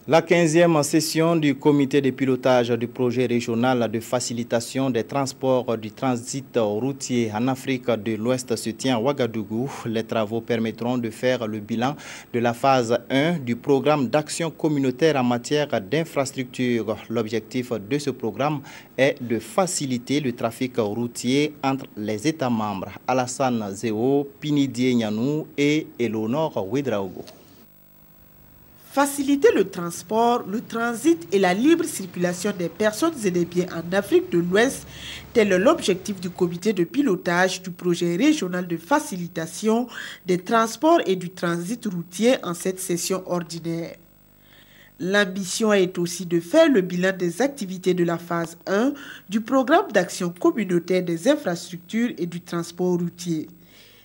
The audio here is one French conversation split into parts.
La 15e session du comité de pilotage du projet régional de facilitation des transports du transit routier en Afrique de l'Ouest se tient à Ouagadougou. Les travaux permettront de faire le bilan de la phase 1 du programme d'action communautaire en matière d'infrastructure. L'objectif de ce programme est de faciliter le trafic routier entre les États membres. Alassane Zéo, Pinidie Nyanou et Eleonore Ouedraogo. Faciliter le transport, le transit et la libre circulation des personnes et des biens en Afrique de l'Ouest, tel est l'objectif du comité de pilotage du projet régional de facilitation des transports et du transit routier en cette session ordinaire. L'ambition est aussi de faire le bilan des activités de la phase 1 du programme d'action communautaire des infrastructures et du transport routier.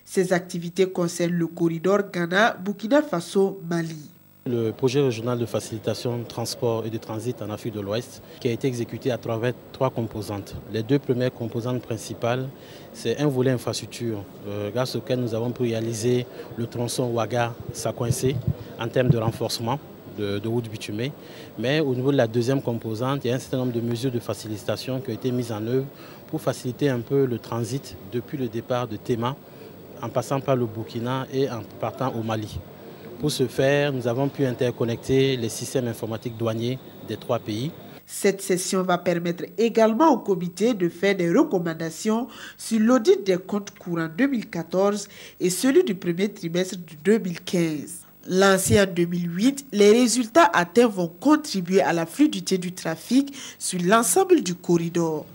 Ces activités concernent le corridor Ghana-Burkina Faso-Mali. Le projet régional de facilitation de transport et de transit en Afrique de l'Ouest qui a été exécuté à travers 3 composantes. Les 2 premières composantes principales, c'est un volet infrastructure grâce auquel nous avons pu réaliser le tronçon Ouaga-Sacoincé en termes de renforcement de routes bitumées. Mais au niveau de la 2e composante, il y a un certain nombre de mesures de facilitation qui ont été mises en œuvre pour faciliter un peu le transit depuis le départ de Tema en passant par le Burkina et en partant au Mali. Pour ce faire, nous avons pu interconnecter les systèmes informatiques douaniers des 3 pays. Cette session va permettre également au comité de faire des recommandations sur l'audit des comptes courants 2014 et celui du premier trimestre de 2015. Lancé en 2008, les résultats atteints vont contribuer à la fluidité du trafic sur l'ensemble du corridor.